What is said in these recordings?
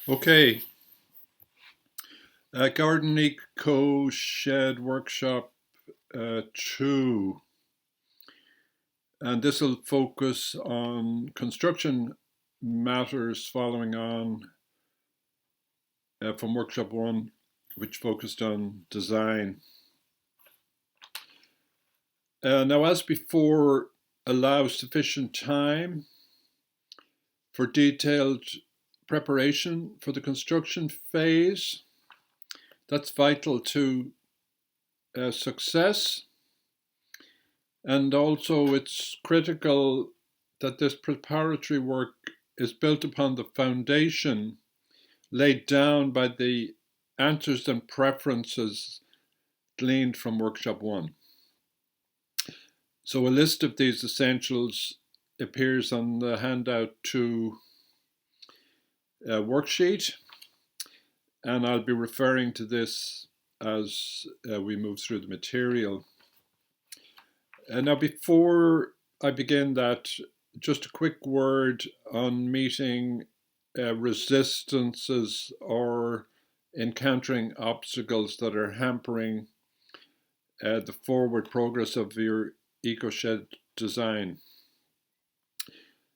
Okay, Garden EcoShed Workshop 2, and this will focus on construction matters following on from Workshop 1, which focused on design. Now, as before, allow sufficient time for detailed preparation for the construction phase. That's vital to success. And also, it's critical that this preparatory work is built upon the foundation laid down by the answers and preferences gleaned from Workshop 1. So a list of these essentials appears on the handout 2 worksheet, and I'll be referring to this as we move through the material. Now, before I begin that, just a quick word on meeting resistances or encountering obstacles that are hampering the forward progress of your EcoShed design.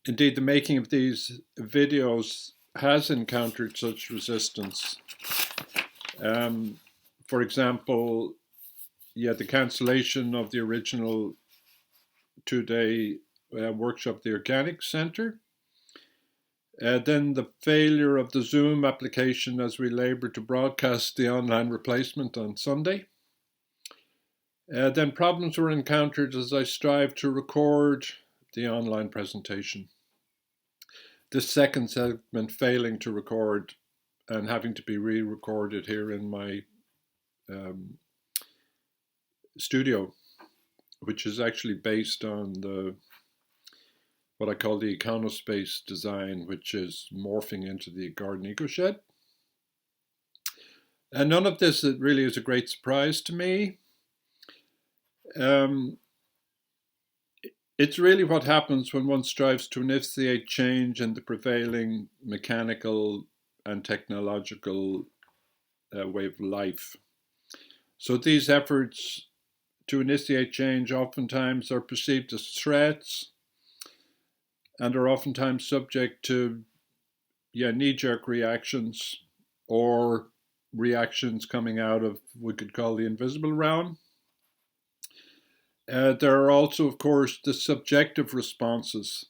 Indeed, the making of these videos has encountered such resistance. For example, the cancellation of the original 2-day workshop, the Organic Center. Then the failure of the Zoom application as we labor to broadcast the online replacement on Sunday. Then problems were encountered as I strive to record the online presentation. This second segment failing to record and having to be re-recorded here in my studio, which is actually based on what I call the EcoSpace design, which is morphing into the Garden EcoShed. And none of this really is a great surprise to me. It's really what happens when one strives to initiate change in the prevailing mechanical and technological way of life. So these efforts to initiate change oftentimes are perceived as threats and are oftentimes subject to knee-jerk reactions or reactions coming out of what we could call the invisible realm. There are also, of course, the subjective responses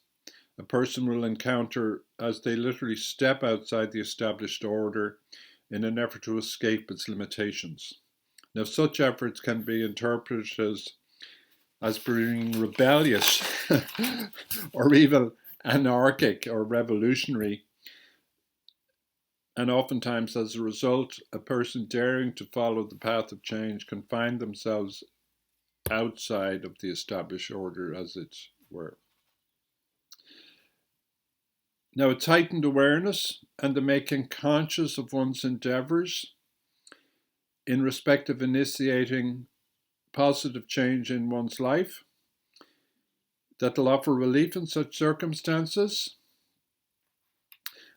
a person will encounter as they literally step outside the established order in an effort to escape its limitations. Now, such efforts can be interpreted as being rebellious or even anarchic or revolutionary. And oftentimes, as a result, a person daring to follow the path of change can find themselves outside of the established order, as it were. Now, it's heightened awareness and the making conscious of one's endeavors in respect of initiating positive change in one's life that will offer relief in such circumstances,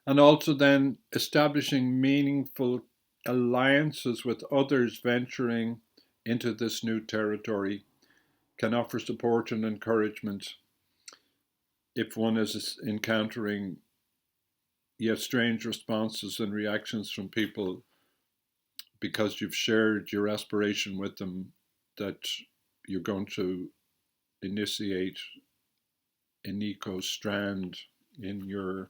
and also then establishing meaningful alliances with others venturing into this new territory can offer support and encouragement if one is encountering strange responses and reactions from people because you've shared your aspiration with them that you're going to initiate an eco strand in your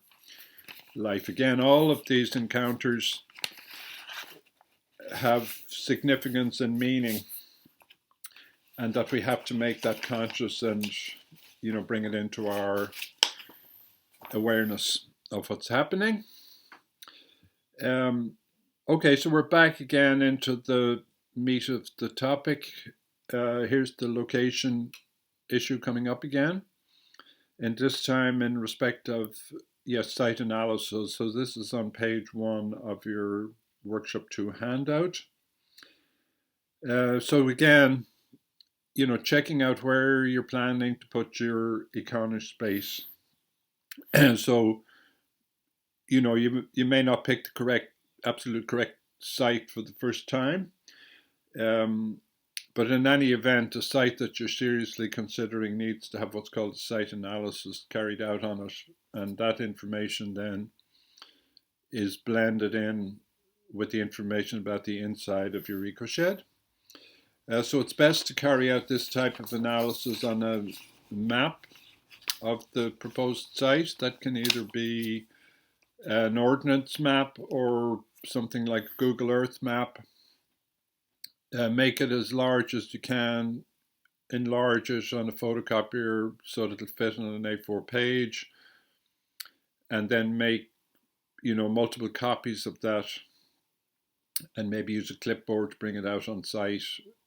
life. Again, all of these encounters have significance and meaning, and that we have to make that conscious and bring it into our awareness of what's happening. Okay, so we're back again into the meat of the topic. Here's the location issue coming up again, and this time in respect of site analysis. So this is on page 1 of your Workshop 2 handout. So again, checking out where you're planning to put your EcoSpace. So, you may not pick the absolute correct site for the first time. But in any event, a site that you're seriously considering needs to have what's called a site analysis carried out on it. And that information then is blended in with the information about the inside of your EcoShed. So it's best to carry out this type of analysis on a map of the proposed site. That can either be an ordnance map or something like Google Earth map. Make it as large as you can, enlarge it on a photocopier so that it'll fit on an A4 page, and then make multiple copies of that, and maybe use a clipboard to bring it out on site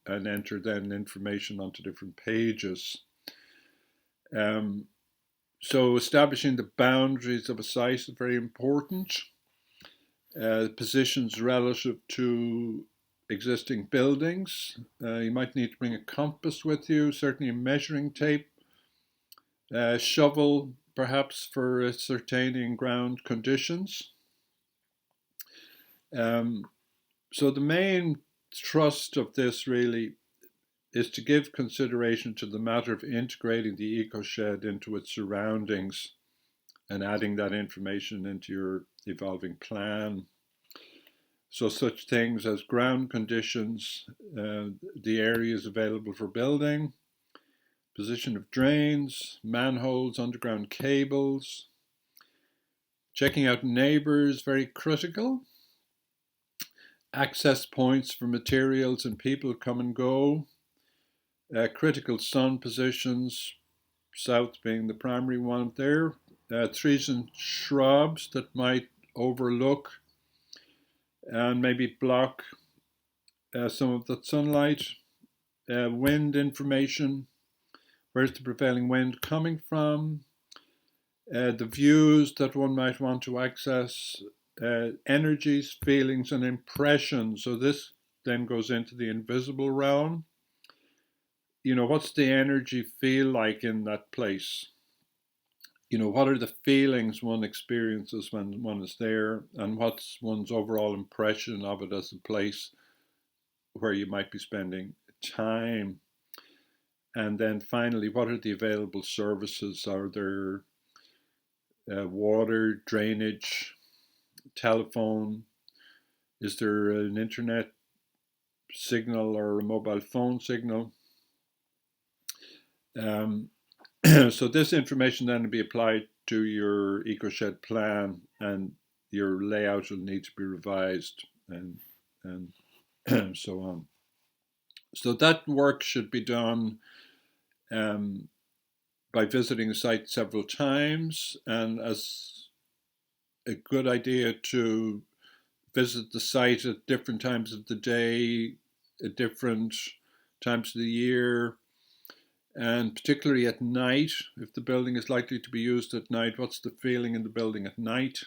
and enter then information onto different pages. So establishing the boundaries of a site is very important. Positions relative to existing buildings. You might need to bring a compass with you, certainly a measuring tape, shovel perhaps for ascertaining ground conditions. So the main thrust of this really is to give consideration to the matter of integrating the EcoShed into its surroundings and adding that information into your evolving plan. So such things as ground conditions, the areas available for building, position of drains, manholes, underground cables. Checking out neighbours, very critical. Access points for materials and people come and go. Critical sun positions, south being the primary one there. Trees and shrubs that might overlook and maybe block some of the sunlight. Wind information, where's the prevailing wind coming from, the views that one might want to access, energies, feelings, and impressions. So this then goes into the invisible realm. What's the energy feel like in that place? What are the feelings one experiences when one is there, and what's one's overall impression of it as a place where you might be spending time? And then finally, what are the available services? Are there water, drainage, telephone? Is there an internet signal or a mobile phone signal? So this information then will be applied to your EcoShed plan, and your layout will need to be revised and so on. So that work should be done by visiting the site several times, and as a good idea to visit the site at different times of the day, at different times of the year, and particularly at night. If the building is likely to be used at night, what's the feeling in the building at night?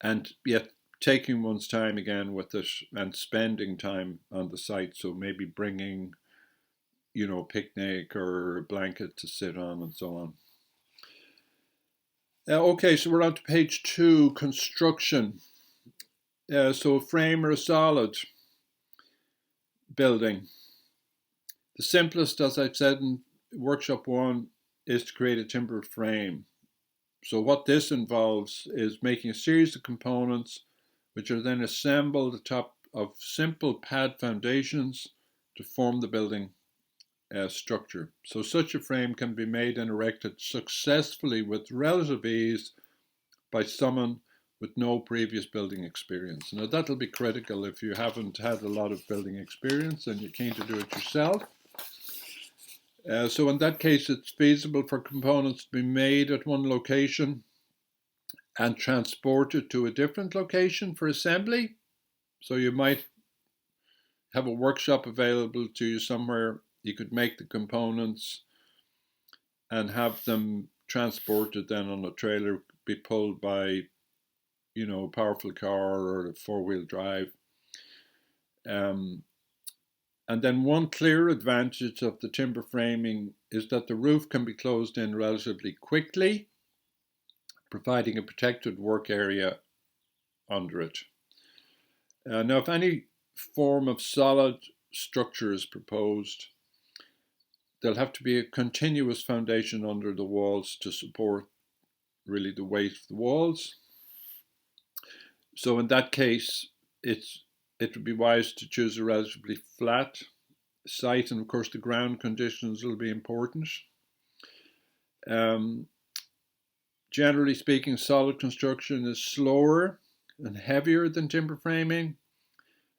And yet taking one's time again with it and spending time on the site. So maybe bringing, a picnic or a blanket to sit on and so on. Okay, so we're on to page 2, construction. So a frame or a solid building. The simplest, as I've said in workshop 1, is to create a timber frame. So what this involves is making a series of components which are then assembled atop of simple pad foundations to form the building structure. So such a frame can be made and erected successfully with relative ease by someone with no previous building experience. Now that'll be critical if you haven't had a lot of building experience and you're keen to do it yourself. So in that case, it's feasible for components to be made at one location and transported to a different location for assembly. So you might have a workshop available to you somewhere. You could make the components and have them transported then on a trailer, be pulled by, a powerful car or a 4-wheel drive. And then one clear advantage of the timber framing is that the roof can be closed in relatively quickly. providing a protected work area under it. Now, if any form of solid structure is proposed, there'll have to be a continuous foundation under the walls to support really the weight of the walls. So in that case, it would be wise to choose a relatively flat site, and of course the ground conditions will be important. Generally speaking, solid construction is slower and heavier than timber framing.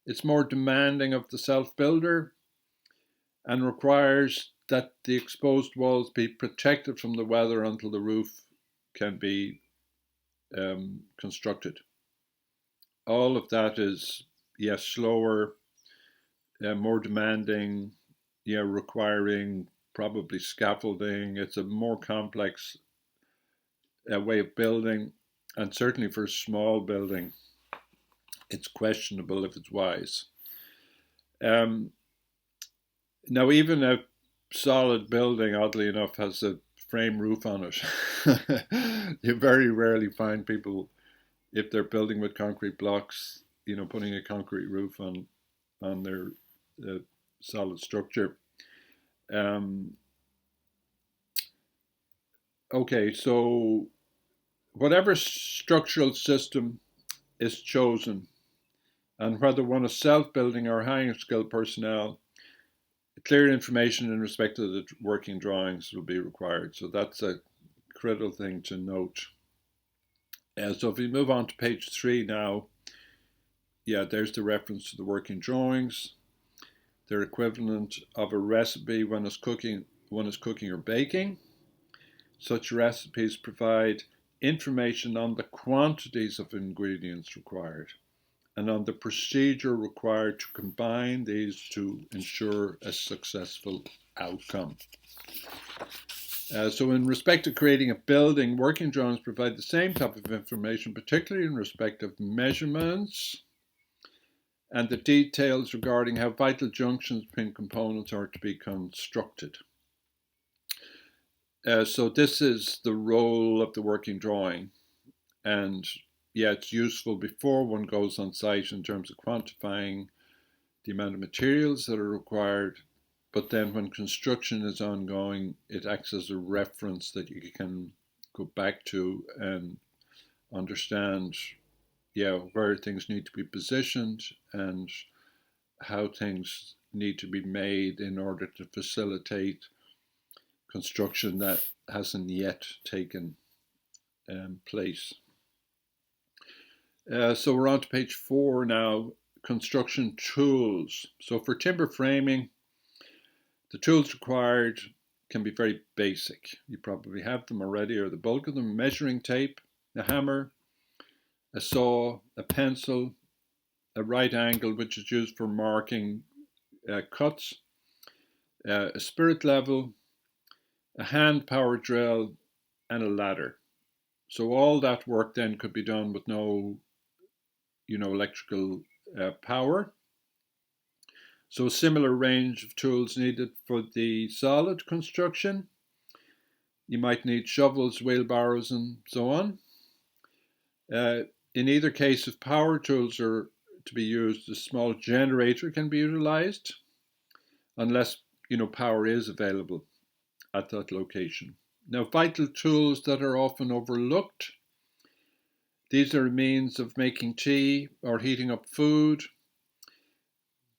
It's more demanding of the self-builder and requires that the exposed walls be protected from the weather until the roof can be constructed. All of that is, yes, slower, more demanding, requiring probably scaffolding. It's a more complex way of building, and certainly for a small building, it's questionable if it's wise. Now, even a solid building, oddly enough, has a frame roof on it. You very rarely find people, if they're building with concrete blocks, putting a concrete roof on their solid structure. Okay, so whatever structural system is chosen, and whether one is self-building or hiring skilled personnel, clear information in respect to the working drawings will be required. So that's a critical thing to note. So if we move on to page 3 now, there's the reference to the working drawings. They're equivalent of a recipe when one is cooking or baking. Such recipes provide information on the quantities of ingredients required and on the procedure required to combine these to ensure a successful outcome. So in respect to creating a building, working drawings provide the same type of information, particularly in respect of measurements and the details regarding how vital junctions between components are to be constructed. So this is the role of the working drawing, and it's useful before one goes on site in terms of quantifying the amount of materials that are required, but then when construction is ongoing, it acts as a reference that you can go back to and understand where things need to be positioned and how things need to be made in order to facilitate construction that hasn't yet taken place. So we're on to page 4 now, construction tools. So for timber framing, the tools required can be very basic. You probably have them already, or the bulk of them: measuring tape, a hammer, a saw, a pencil, a right angle, which is used for marking cuts, a spirit level, a hand power drill, and a ladder. So all that work then could be done with no electrical power. So a similar range of tools needed for the solid construction. You might need shovels, wheelbarrows, and so on. In either case, if power tools are to be used, a small generator can be utilized, unless power is available at that location. Now, vital tools that are often overlooked. These are a means of making tea or heating up food,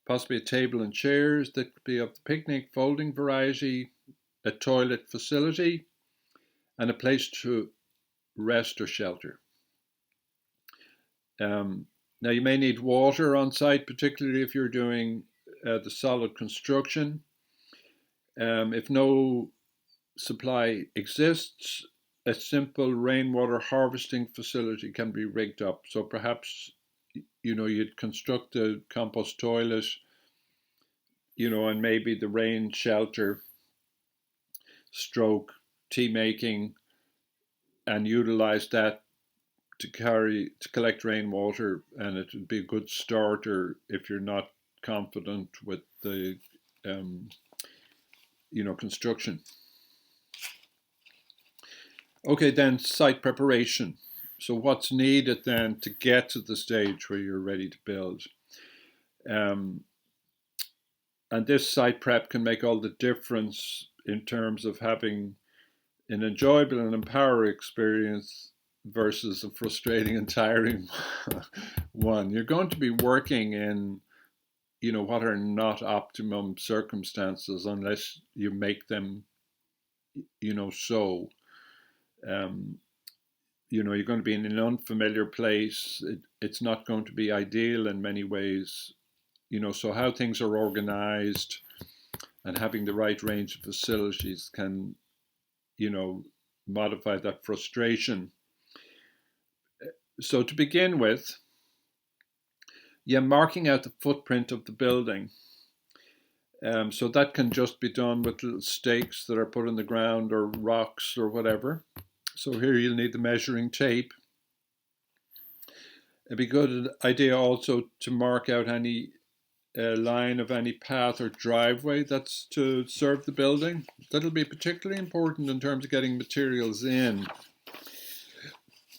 possibly a table and chairs that could be of the picnic folding variety, a toilet facility, and a place to rest or shelter. Now you may need water on site, particularly if you're doing the solid construction. If no supply exists, a simple rainwater harvesting facility can be rigged up. So perhaps you'd construct a compost toilet, and maybe the rain shelter stroke tea making, and utilize that to collect rainwater, and it would be a good starter if you're not confident with the construction. Okay, then site preparation. So what's needed then to get to the stage where you're ready to build? Um, and this site prep can make all the difference in terms of having an enjoyable and empowering experience versus a frustrating and tiring one. You're going to be working in, what are not optimum circumstances unless you make them, so. Um, you're going to be in an unfamiliar place. It's not going to be ideal in many ways. So how things are organized and having the right range of facilities can, you know, modify that frustration. So to begin with, yeah, marking out the footprint of the building. So that can just be done with little stakes that are put in the ground or rocks or whatever. So here you'll need the measuring tape. It'd be a good idea also to mark out any line of any path or driveway that's to serve the building. That'll be particularly important in terms of getting materials in.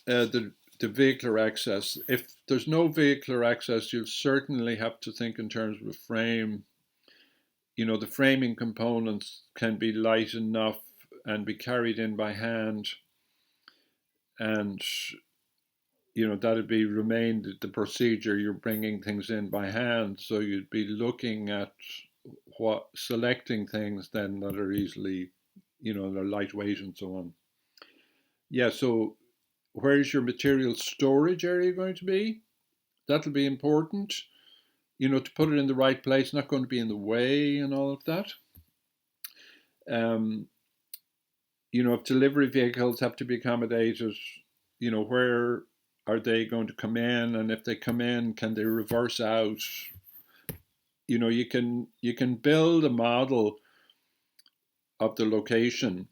The vehicular access. If there's no vehicular access, you'll certainly have to think in terms of a frame. The framing components can be light enough and be carried in by hand, and that'd be remained the procedure. You're bringing things in by hand, so you'd be looking at selecting things then that are easily, they're lightweight and so on. Yeah, so where's your material storage area going to be? That'll be important, to put it in the right place, not going to be in the way and all of that. If delivery vehicles have to be accommodated, where are they going to come in? And if they come in, can they reverse out? You can build a model of the location,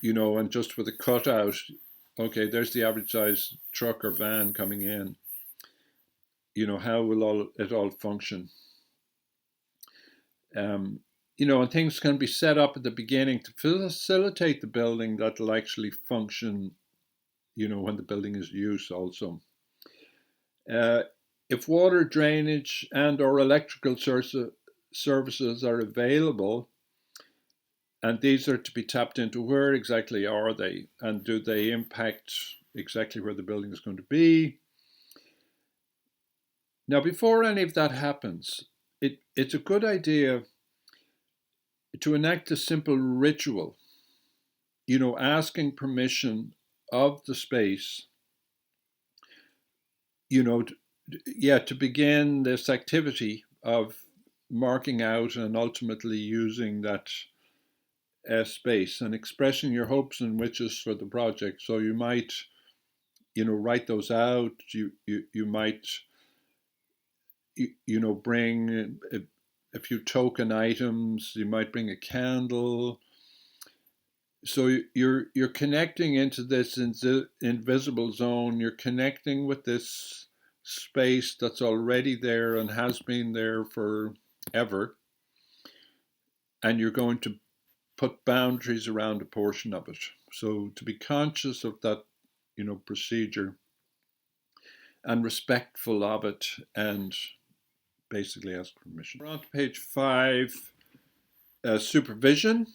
and just with a cutout, okay, there's the average size truck or van coming in. How will it all function? And things can be set up at the beginning to facilitate the building that'll actually function, when the building is used also. If water drainage and or electrical services are available, and these are to be tapped into, where exactly are they? And do they impact exactly where the building is going to be? Now, before any of that happens, it's a good idea to enact a simple ritual, asking permission of the space, to begin this activity of marking out and ultimately using that space and expressing your hopes and wishes for the project. So you might, write those out. You might, bring a few token items. You might bring a candle. So you're connecting into this invisible zone. You're connecting with this space that's already there and has been there forever, and you're going to put boundaries around a portion of it. So to be conscious of that, procedure and respectful of it, and basically ask permission. We're on to page 5, supervision.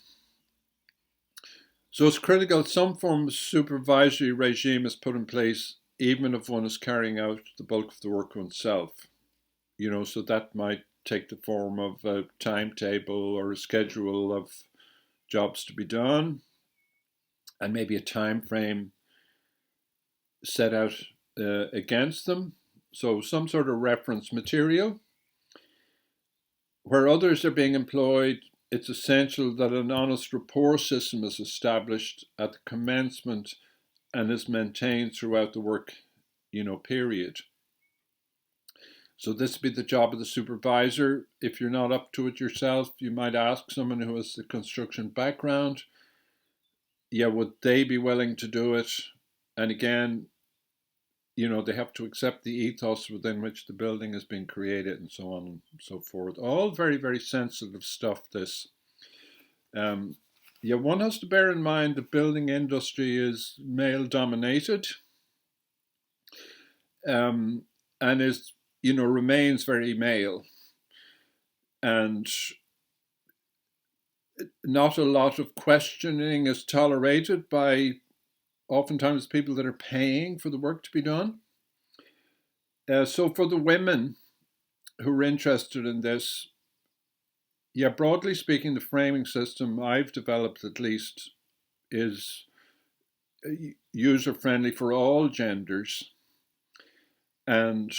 So it's critical some form of supervisory regime is put in place, even if one is carrying out the bulk of the work oneself. So that might take the form of a timetable or a schedule of jobs to be done, and maybe a time frame set out against them. So some sort of reference material. Where others are being employed, it's essential that an honest rapport system is established at the commencement and is maintained throughout the work, period. So this would be the job of the supervisor. If you're not up to it yourself, you might ask someone who has the construction background, would they be willing to do it? And again, they have to accept the ethos within which the building is being created and so on and so forth. All very, very sensitive stuff, this. Yeah, one has to bear in mind the building industry is male dominated, um, and is, remains very male, and not a lot of questioning is tolerated by oftentimes people that are paying for the work to be done. So for the women who are interested in this, yeah, broadly speaking, the framing system I've developed at least is user friendly for all genders and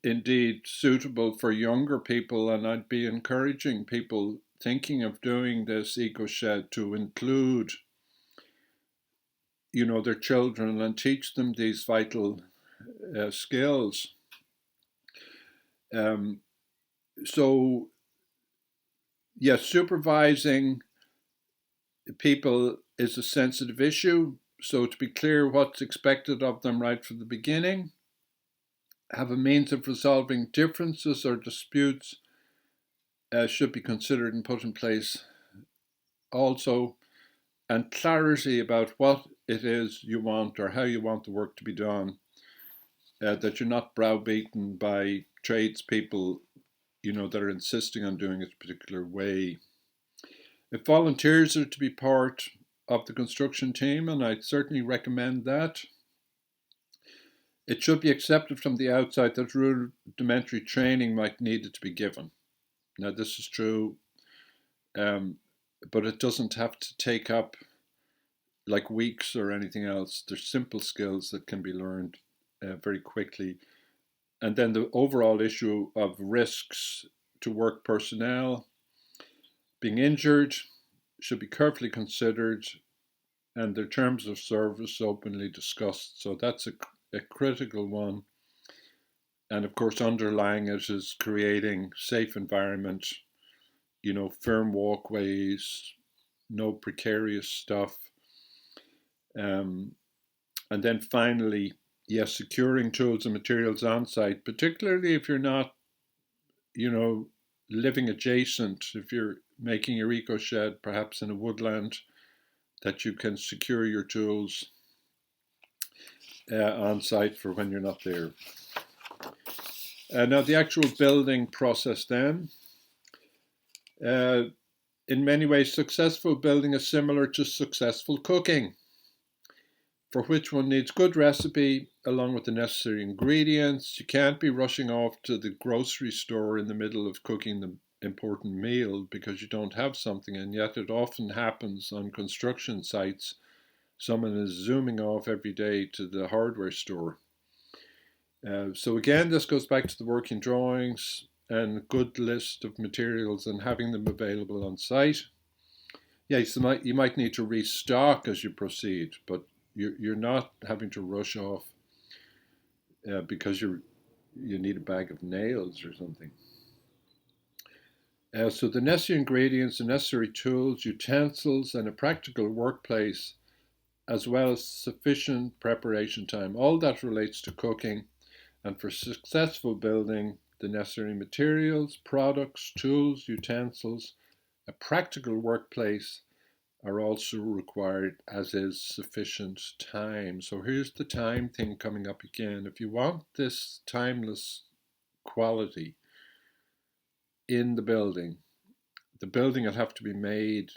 indeed suitable for younger people. And I'd be encouraging people thinking of doing this EcoShed to include, their children and teach them these vital skills. Um, so, yes, supervising people is a sensitive issue. So, to be clear what's expected of them right from the beginning, have a means of resolving differences or disputes should be considered and put in place also, and clarity about what it is you want or how you want the work to be done, that you're not browbeaten by tradespeople, that are insisting on doing it a particular way. If volunteers are to be part of the construction team, and I'd certainly recommend that, it should be accepted from the outside that rudimentary training might need to be given. Now, this is true, but it doesn't have to take up like weeks or anything else. There's simple skills that can be learned very quickly. And then the overall issue of risks to work personnel being injured should be carefully considered and their terms of service openly discussed. So that's a critical one. And of course, underlying it is creating safe environment, firm walkways, no precarious stuff. And then finally, yes, securing tools and materials on site, particularly if you're not, living adjacent, if you're making your EcoShed perhaps in a woodland, that you can secure your tools on site for when you're not there. Now, the actual building process then. In many ways, successful building is similar to successful cooking, for which one needs good recipe along with the necessary ingredients. You can't be rushing off to the grocery store in the middle of cooking the important meal because you don't have something, and yet it often happens on construction sites. Someone is zooming off every day to the hardware store. So again, this goes back to the working drawings and a good list of materials and having them available on site. Yes, you might need to restock as you proceed, but you're not having to rush off because you need a bag of nails or something. So the necessary ingredients, the necessary tools, utensils, and a practical workplace, as well as sufficient preparation time, all that relates to cooking. And for successful building, the necessary materials, products, tools, utensils, a practical workplace are also required, as is sufficient time. So here's the time thing coming up again. If you want this timeless quality in the building will have to be made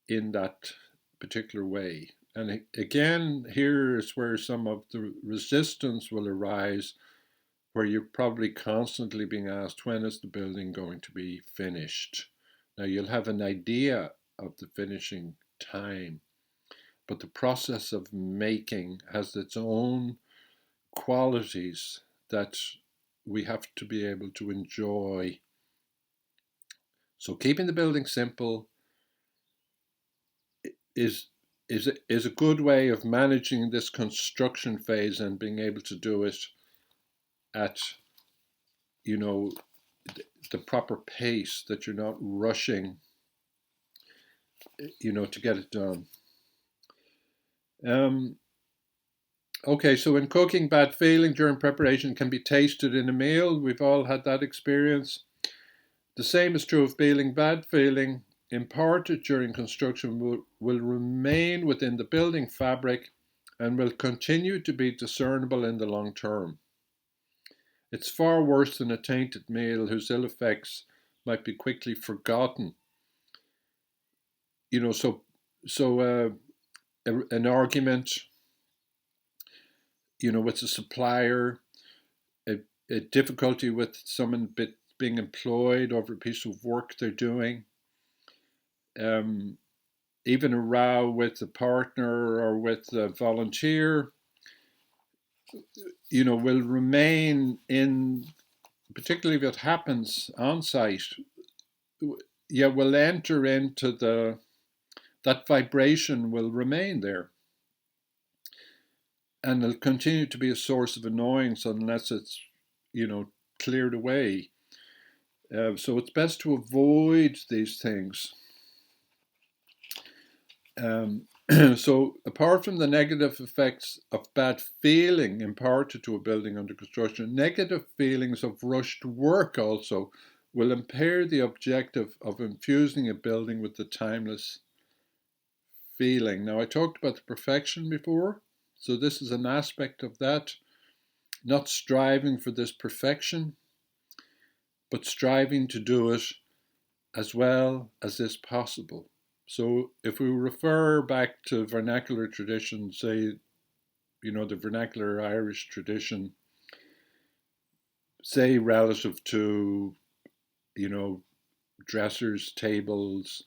in that particular way. And again, here is where some of the resistance will arise, where you're probably constantly being asked, when is the building going to be finished? Now, you'll have an idea of the finishing time, but the process of making has its own qualities that we have to be able to enjoy. So keeping the building simple is a good way of managing this construction phase and being able to do it at, the proper pace, that you're not rushing, to get it done. Okay, so in cooking, bad feeling during preparation can be tasted in a meal. We've all had that experience. The same is true of feeling bad feeling imparted during construction will remain within the building fabric and will continue to be discernible in the long term. It's far worse than a tainted meal whose ill effects might be quickly forgotten. An argument, with a supplier, a difficulty with someone being employed over a piece of work they're doing, even a row with a partner or with a volunteer, will remain in, particularly if it happens on site, will enter into that vibration will remain there. And it'll continue to be a source of annoyance unless it's, cleared away. So it's best to avoid these things. So apart from the negative effects of bad feeling imparted to a building under construction, negative feelings of rushed work also will impair the objective of infusing a building with the timeless feeling. Now, I talked about the perfection before, so this is an aspect of that, not striving for this perfection, but striving to do it as well as is possible. So if we refer back to vernacular tradition, say, the vernacular Irish tradition, say relative to, dressers, tables,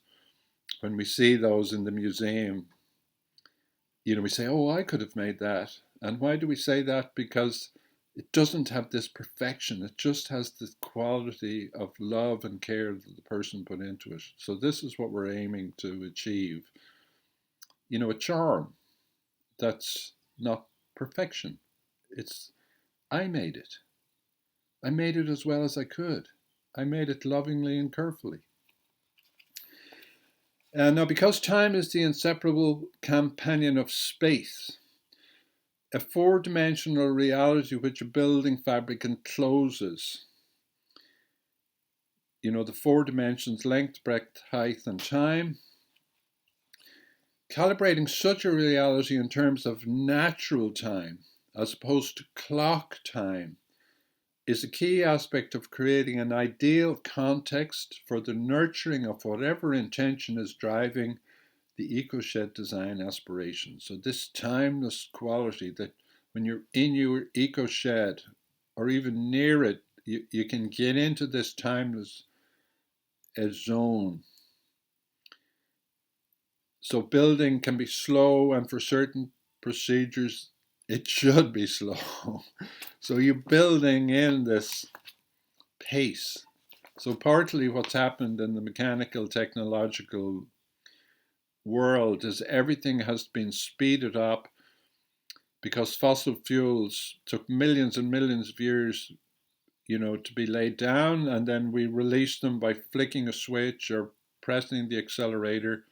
when we see those in the museum, we say, oh, I could have made that. And why do we say that? Because it doesn't have this perfection. It just has the quality of love and care that the person put into it. So this is what we're aiming to achieve. A charm that's not perfection. It's, I made it. I made it as well as I could. I made it lovingly and carefully. Now, because time is the inseparable companion of space, a four-dimensional reality which a building fabric encloses, the four dimensions, length, breadth, height, and time, calibrating such a reality in terms of natural time, as opposed to clock time, is a key aspect of creating an ideal context for the nurturing of whatever intention is driving the EcoShed design aspiration. So this timeless quality that when you're in your EcoShed or even near it, you can get into this timeless zone. So building can be slow, and for certain procedures, it should be slow. So you're building in this pace. So partly what's happened in the mechanical technological world is everything has been speeded up because fossil fuels took millions and millions of years, to be laid down, and then we release them by flicking a switch or pressing the accelerator.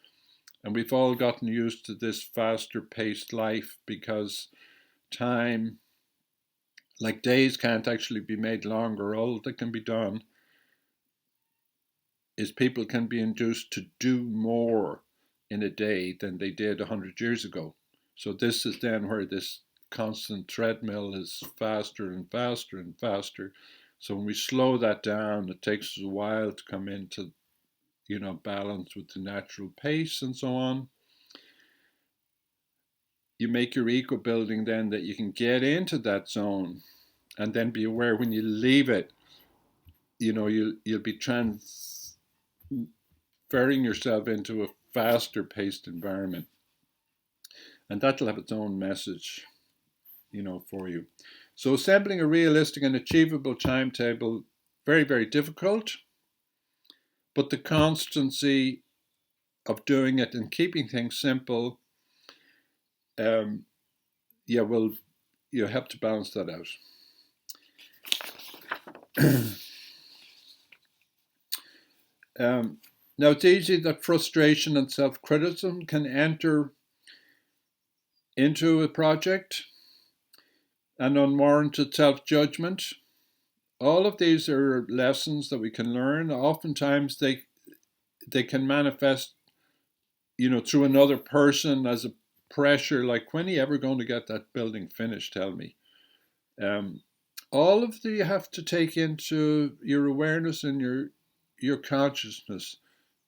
And we've all gotten used to this faster paced life because time, like days, can't actually be made longer. All that can be done is people can be induced to do more in a day than they did 100 years ago. So this is then where this constant treadmill is faster and faster and faster. So when we slow that down, it takes us a while to come into, balance with the natural pace and so on. You make your eco building then that you can get into that zone and then be aware when you leave it, you'll be transferring yourself into a faster paced environment. And that'll have its own message, for you. So assembling a realistic and achievable timetable, very, very difficult. But the constancy of doing it and keeping things simple, you have to balance that out. Now, it's easy that frustration and self-criticism can enter into a project, and unwarranted self-judgment. All of these are lessons that we can learn. Oftentimes they can manifest, through another person as a pressure, like, when are you ever going to get that building finished? Tell me. Um, all of the you have to take into your awareness and your consciousness,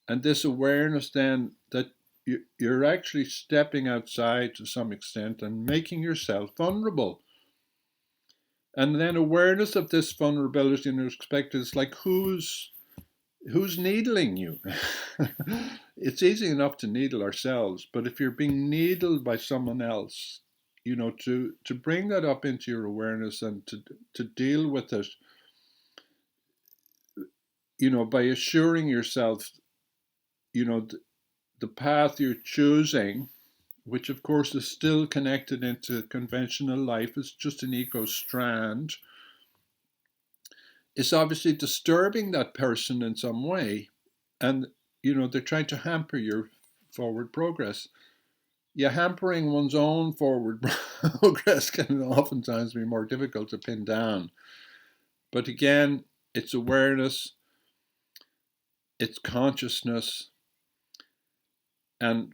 and this awareness then that you're actually stepping outside to some extent and making yourself vulnerable. And then awareness of this vulnerability in respect is like, who's needling you? It's easy enough to needle ourselves, but if you're being needled by someone else, to bring that up into your awareness and to deal with it, by assuring yourself, the path you're choosing, which of course is still connected into conventional life, is just an eco strand, is obviously disturbing that person in some way. And, they're trying to hamper your forward progress. Yeah, hampering one's own forward progress can oftentimes be more difficult to pin down. But again, it's awareness, it's consciousness, and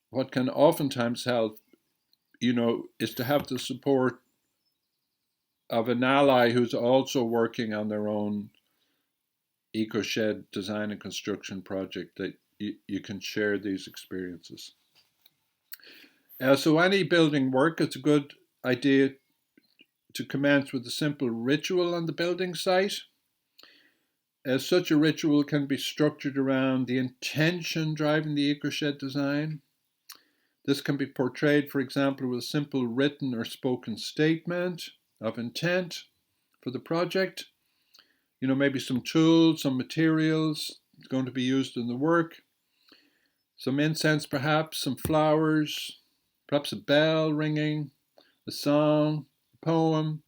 what can oftentimes help, is to have the support of an ally who's also working on their own EcoShed design and construction project, that you can share these experiences. So any building work, it's a good idea to commence with a simple ritual on the building site. Such a ritual can be structured around the intention driving the EcoShed design. This can be portrayed, for example, with a simple written or spoken statement of intent for the project. Maybe some tools, some materials going to be used in the work, some incense perhaps, some flowers, perhaps a bell ringing, a song, a poem.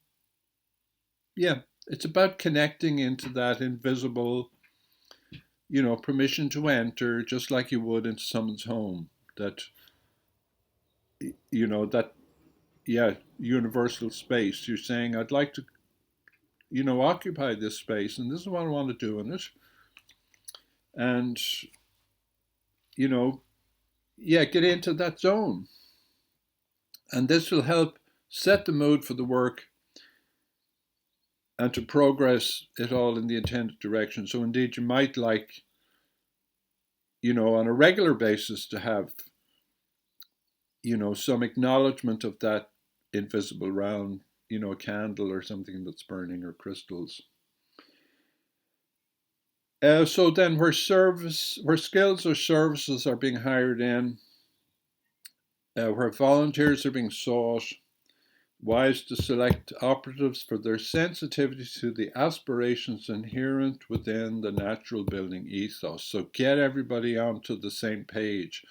Yeah, it's about connecting into that invisible, permission to enter, just like you would into someone's home. That, that, yeah, universal space. You're saying, I'd like to, occupy this space, and this is what I want to do in it. And, yeah, get into that zone. And this will help set the mood for the work and to progress it all in the intended direction. So indeed, you might like, on a regular basis to have, some acknowledgement of that invisible realm, a candle or something that's burning, or crystals. So then where skills or services are being hired in, where volunteers are being sought, wise to select operatives for their sensitivity to the aspirations inherent within the natural building ethos. So get everybody onto the same page.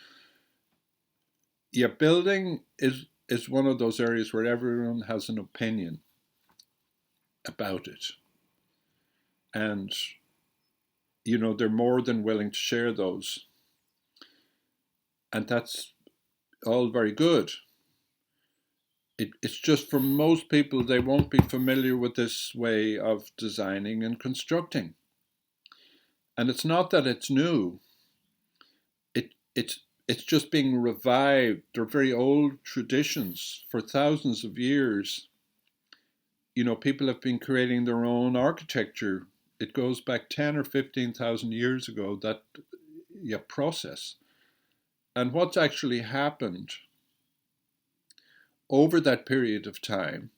Yeah, building is one of those areas where everyone has an opinion about it. And, they're more than willing to share those. And that's all very good. It's just, for most people, they won't be familiar with this way of designing and constructing. And it's not that it's new. It's just being revived. They're very old traditions. For thousands of years, people have been creating their own architecture. It goes back 10 or 15,000 years ago, that process. And what's actually happened over that period of time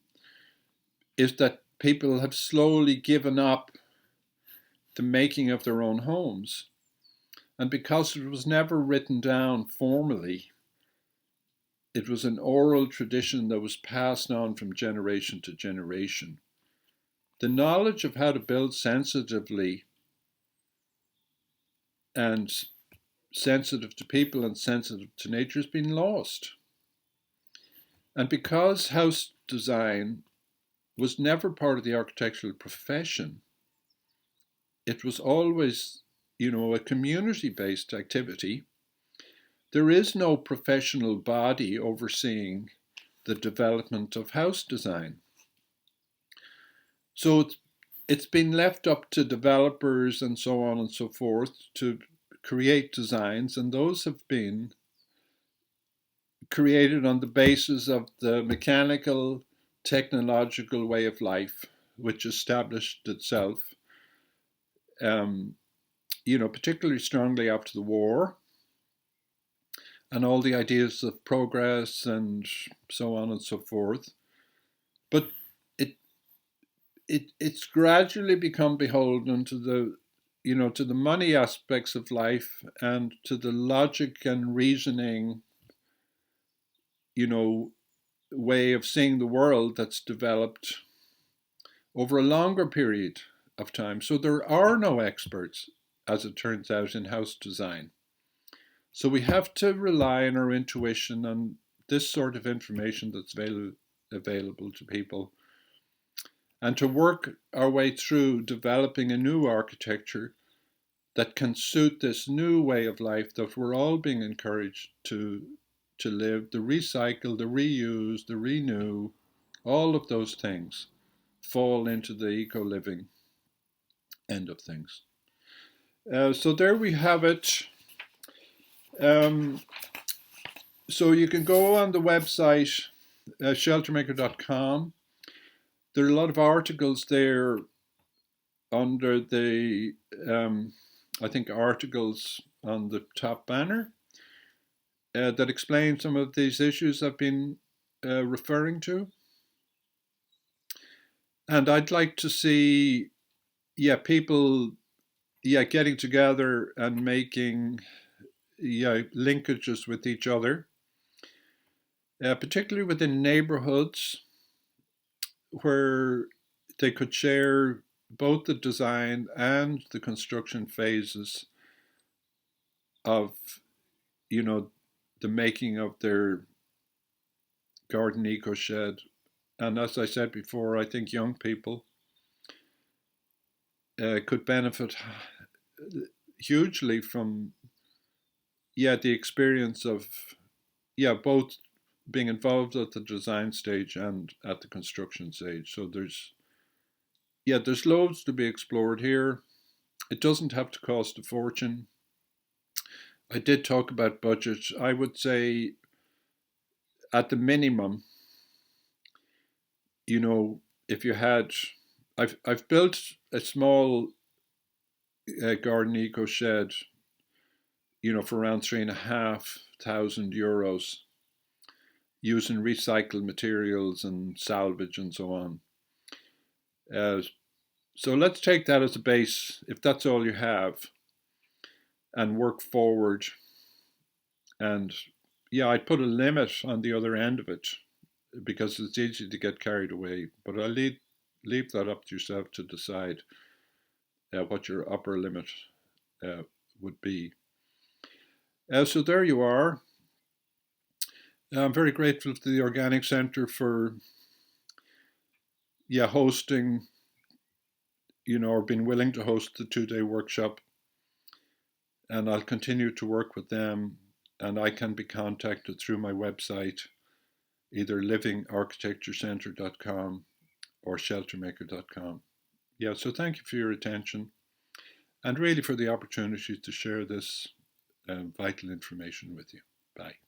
is that people have slowly given up the making of their own homes. And because it was never written down formally, it was an oral tradition that was passed on from generation to generation. The knowledge of how to build sensitively and sensitive to people and sensitive to nature has been lost. And because house design was never part of the architectural profession, it was always, a community-based activity. There is no professional body overseeing the development of house design. So it's been left up to developers and so on and so forth to create designs, and those have been created on the basis of the mechanical, technological way of life, which established itself, um, particularly strongly after the war, and all the ideas of progress and so on and so forth. But it's gradually become beholden to to the money aspects of life and to the logic and reasoning, you know, way of seeing the world that's developed over a longer period of time. So there are no experts, as it turns out, in house design. So we have to rely on our intuition and this sort of information that's available to people, and to work our way through developing a new architecture that can suit this new way of life that we're all being encouraged to live, the recycle, the reuse, the renew, all of those things fall into the eco-living end of things. So there we have it. So you can go on the website, sheltermaker.com. There are a lot of articles there under the, I think, articles on the top banner that explain some of these issues I've been referring to. And I'd like to see, people, getting together and making, linkages with each other, particularly within neighborhoods where they could share both the design and the construction phases of, the making of their garden EcoShed. And as I said before, I think young people could benefit hugely from, the experience of, both being involved at the design stage and at the construction stage. So there's loads to be explored here. It doesn't have to cost a fortune. I did talk about budget. I would say at the minimum, if you had, I've built a small garden EcoShed, for around €3,500 using recycled materials and salvage and so on. So let's take that as a base, if that's all you have, and work forward. And I'd put a limit on the other end of it because it's easy to get carried away. But I'll leave that up to yourself to decide what your upper limit would be. So there you are. I'm very grateful to the Organic Centre for hosting, or being willing to host the 2-day workshop. And I'll continue to work with them, and I can be contacted through my website, either livingarchitecturecentre.com or sheltermaker.com. So thank you for your attention and really for the opportunity to share this vital information with you. Bye.